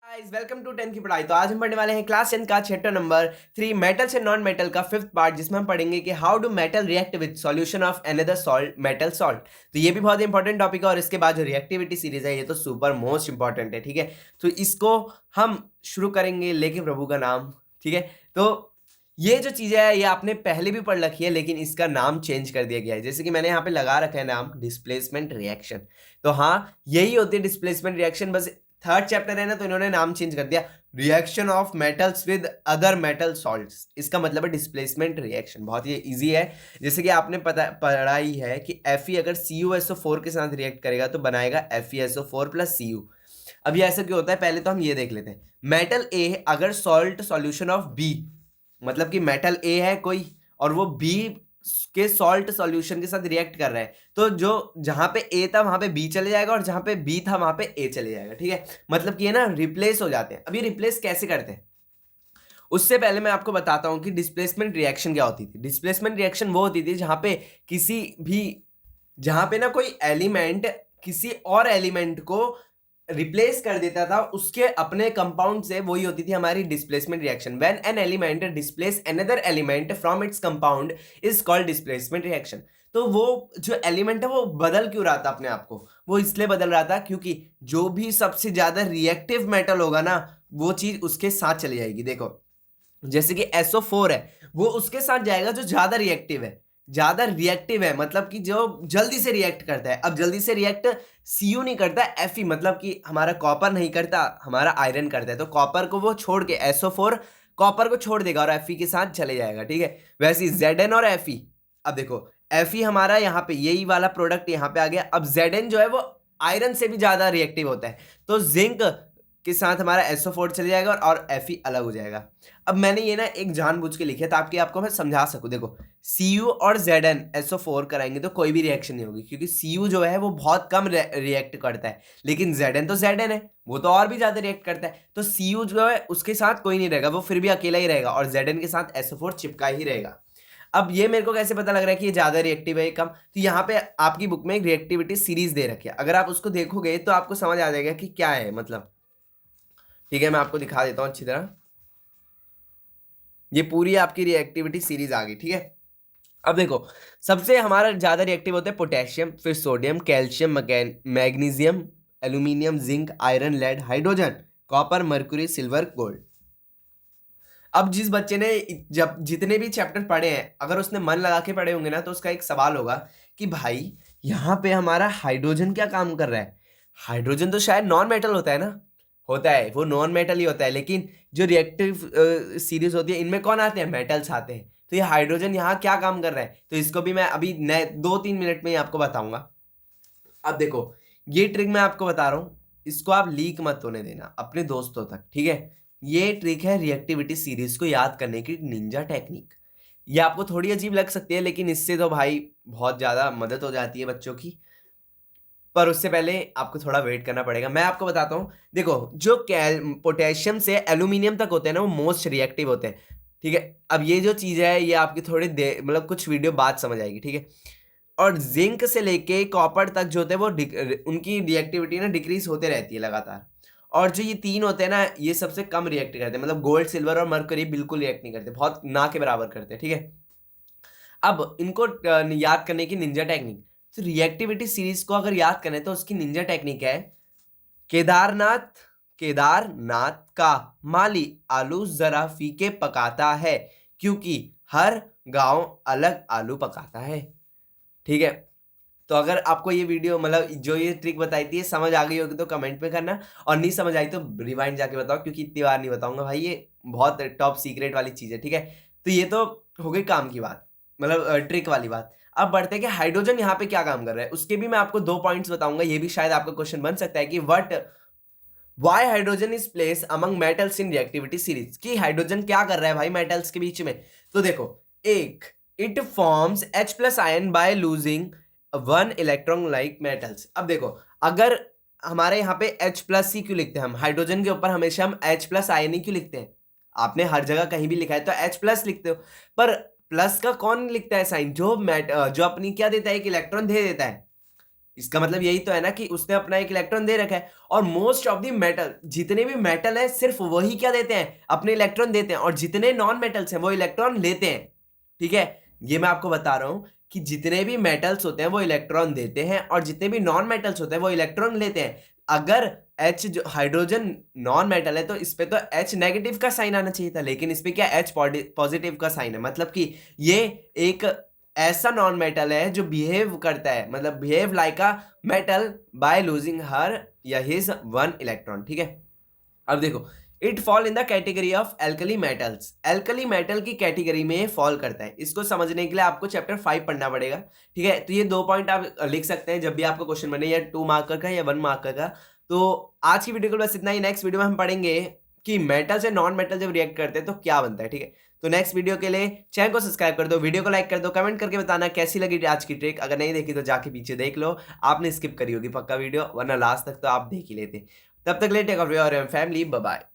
Guys welcome to 10th की पढ़ाई। तो आज हम पढ़ने वाले हैं क्लास 10 का chapter number 3 metals and non metal का फिफ्थ पार्ट, जिसमें हम पढ़ेंगे कि how do metal react with solution of another salt metal salt. तो ये भी बहुत इंपॉर्टेंट टॉपिक है और इसके बाद जो रिएक्टिविटी सीरीज है ये तो सुपर मोस्ट इंपॉर्टेंट है। ठीक है, तो इसको हम शुरू करेंगे लेके प्रभु का नाम। ठीक है, तो ये जो चीजें है ये आपने पहले भी पढ़ रखी है, लेकिन इसका नाम चेंज कर दिया गया है। जैसे कि मैंने यहाँ पे लगा रखा है नाम डिस्प्लेसमेंट रिएक्शन। तो हाँ, यही होती है डिस्प्लेसमेंट रिएक्शन, बस थर्ड चैप्टर है ना, तो इन्होंने नाम चेंज कर दिया reaction of metals with other metal salts. इसका मतलब है डिस्प्लेसमेंट रिएक्शन। बहुत ही इजी है। जैसे कि आपने पढ़ा ही है कि Fe अगर CuSO4 के साथ रिएक्ट करेगा तो बनाएगा FeSO4 प्लस Cu। अब ये ऐसा क्यों होता है, पहले तो हम ये देख लेते हैं। मेटल ए अगर सॉल्ट सॉल्यूशन ऑफ बी, मतलब कि मेटल ए है कोई और वो बी के सॉल्ट सॉल्यूशन के साथ रिएक्ट कर रहा है, तो जो जहां पे ए था वहां पे बी चले जाएगा और जहां पे बी था वहां पे ए चले जाएगा। ठीक है, मतलब कि ये ना रिप्लेस हो जाते हैं। अब ये रिप्लेस कैसे करते हैं, उससे पहले मैं आपको बताता हूं कि डिस्प्लेसमेंट रिएक्शन क्या होती थी। डिस्प्लेसमेंट रिएक्शन वो होती थी जहां पे किसी भी जहां पे ना कोई एलिमेंट किसी और एलिमेंट को रिप्लेस कर देता था उसके अपने कंपाउंड से, वही होती थी हमारी displacement reaction. When an element displace another element from its compound is called displacement reaction. तो वो जो एलिमेंट है वो बदल क्यों रहा था अपने आप को, वो इसलिए बदल रहा था क्योंकि जो भी सबसे ज्यादा रिएक्टिव मेटल होगा ना वो चीज उसके साथ चली जाएगी। देखो जैसे कि SO4 है, वो उसके साथ जाएगा जो ज्यादा रिएक्टिव है। ज्यादा रिएक्टिव है मतलब कि जो जल्दी से रिएक्ट करता है। अब जल्दी से रिएक्ट Cu नहीं करता, Fe मतलब कि हमारा कॉपर नहीं करता, हमारा आयरन करता है। तो कॉपर को वो छोड़ के SO4 कॉपर को छोड़ देगा और Fe के साथ चले जाएगा। ठीक है, वैसे ही Zn और Fe। अब देखो Fe हमारा यहाँ पे यही वाला प्रोडक्ट यहाँ पे आ गया। अब Zn जो है वो आयरन से भी ज्यादा रिएक्टिव होता है, तो जिंक के साथ हमारा SO4 चले जाएगा और Fe अलग हो जाएगा। अब मैंने ये ना एक जानबूझ के लिखे ताकि आपको मैं समझा सकूं। देखो Cu और Zn SO4 कराएंगे तो कोई भी रिएक्शन नहीं होगी, क्योंकि Cu जो है वो बहुत कम रिएक्ट करता है, लेकिन Zn तो Zn है, वो तो और भी ज्यादा रिएक्ट करता है। तो Cu जो है उसके साथ कोई नहीं रहेगा, वो फिर भी अकेला ही रहेगा और Zn के साथ SO4 चिपका ही रहेगा। अब ये मेरे को कैसे पता लग रहा है कि ये ज्यादा रिएक्टिव है ये कम, तो यहाँ पे आपकी बुक में एक रिएक्टिविटी सीरीज दे रखी है। अगर आप उसको देखोगे तो आपको समझ आ जाएगा कि क्या है मतलब। ठीक है, मैं आपको दिखा देता हूं अच्छी तरह। ये पूरी आपकी रिएक्टिविटी सीरीज आ गई। ठीक है, अब देखो सबसे हमारा ज्यादा रिएक्टिव होता है पोटेशियम, फिर sodium, calcium, magnesium, aluminium, zinc, iron, lead, hydrogen, copper, mercury, silver, gold. अब जिस बच्चे ने जब जितने भी चैप्टर पढ़े हैं, अगर उसने मन लगा के पढ़े होंगे ना, तो उसका एक सवाल होगा कि भाई यहाँ पे हमारा हाइड्रोजन क्या काम कर रहा है। हाइड्रोजन तो शायद नॉन मेटल होता है ना, होता है, वो नॉन मेटल ही होता है, लेकिन जो रिएक्टिव सीरीज होती है इनमें कौन आते हैं, मेटल्स आते हैं। तो ये हाइड्रोजन यहाँ क्या काम कर रहा है, तो इसको भी मैं अभी नए 2-3 मिनट में ही आपको बताऊंगा। अब देखो ये ट्रिक मैं आपको बता रहा हूँ, इसको आप लीक मत होने देना अपने दोस्तों तक। ठीक है, ये ट्रिक है रिएक्टिविटी सीरीज को याद करने की निंजा टेक्निक। ये आपको थोड़ी अजीब लग सकती है, लेकिन इससे तो भाई बहुत ज्यादा मदद हो जाती है बच्चों की। पर उससे पहले आपको थोड़ा वेट करना पड़ेगा, मैं आपको बताता हूँ। देखो जो पोटेशियम से एल्यूमिनियम तक होते हैं ना वो मोस्ट रिएक्टिव होते हैं। ठीक है, अब ये जो चीज है ये आपकी थोड़ी देर मतलब कुछ वीडियो बाद समझ आएगी। ठीक है, और जिंक से लेके कॉपर तक जो होते हैं वो उनकी रिएक्टिविटी ना डिक्रीज होते रहती है लगातार। और जो ये तीन होते हैं ना ये सबसे कम रिएक्ट करते हैं, मतलब गोल्ड, सिल्वर और मरकरी बिल्कुल रिएक्ट नहीं करते, बहुत ना के बराबर करते हैं। ठीक है, अब इनको याद करने की निंजा टेक्निक, तो रिएक्टिविटी सीरीज को अगर याद करें तो उसकी निंजा टेक्निक है केदारनाथ केदारनाथ का माली आलू जरा फीके पकाता है, क्योंकि हर गांव अलग आलू पकाता है। ठीक है, तो अगर आपको ये वीडियो मतलब जो ये ट्रिक बताई थी समझ आ गई होगी तो कमेंट में करना, और नहीं समझ आई तो रिवाइंड जाके बताओ, क्योंकि इतनी बार नहीं बताऊंगा भाई, ये बहुत टॉप सीक्रेट वाली चीज है। ठीक है, तो ये तो हो गई काम की बात, मतलब ट्रिक वाली बात। अब बढ़ते हैं कि हाइड्रोजन यहाँ पे क्या काम कर रहा है, उसके भी मैं आपको 2 पॉइंट्स बताऊंगा। ये भी शायद आपका क्वेश्चन बन सकता है कि Y hydrogen is place among metals in reactivity series, कि हाइड्रोजन क्या कर रहा है भाई मेटल्स के बीच में। तो देखो एक, it forms H plus ion by losing 1 electron like metals. अब देखो अगर हमारे यहाँ पे H प्लस ही क्यों लिखते हैं हम, हाइड्रोजन के ऊपर हमेशा हम H प्लस आयन ही क्यों लिखते हैं। आपने हर जगह कहीं भी लिखा है तो H प्लस लिखते हो, पर प्लस का कौन लिखता है साइन, जो अपनी क्या देता है, एक इलेक्ट्रॉन दे देता है। इसका मतलब यही तो है ना कि उसने अपना एक इलेक्ट्रॉन दे रखा है। और मोस्ट ऑफ द मेटल, जितने भी मेटल है सिर्फ वही क्या देते हैं, अपने इलेक्ट्रॉन देते हैं, और जितने नॉन मेटल्स हैं वो इलेक्ट्रॉन लेते हैं। ठीक है, ये मैं आपको बता रहा हूं कि जितने भी मेटल्स होते हैं वो इलेक्ट्रॉन देते हैं और जितने भी नॉन मेटल्स होते हैं वो इलेक्ट्रॉन लेते हैं। अगर H जो हाइड्रोजन नॉन मेटल है तो इस पे तो H नेगेटिव का साइन आना चाहिए था, लेकिन इस पे क्या H पॉजिटिव का साइन है। मतलब कि ये एक ऐसा नॉन मेटल है जो बिहेव करता है, मतलब behave like a metal by losing her या हिज वन इलेक्ट्रॉन। ठीक है, अब देखो, it fall in the category of alkali metals. Alkali metal की कैटेगरी में फॉल करता है। इसको समझने के लिए आपको चैप्टर 5 पढ़ना पड़ेगा। ठीक है, तो ये 2 पॉइंट आप लिख सकते हैं जब भी आपको क्वेश्चन बने, या 2 मार्कर का या 1 मार्कर का। तो आज की वीडियो को बस इतना ही। नेक्स्ट वीडियो में हम पढ़ेंगे कि मेटल से नॉन मेटल जब रिएक्ट करते हैं तो क्या बनता है। ठीक है, तो नेक्स्ट वीडियो के लिए चैनल को सब्सक्राइब कर दो, वीडियो को लाइक कर दो, कमेंट करके बताना कैसी लगी आज की ट्रिक। अगर नहीं देखी तो जाके पीछे देख लो, आपने स्किप करी होगी पक्का वीडियो, वरना लास्ट तक तो आप देख ही लेते। तब तक ले take care of your family, bye bye.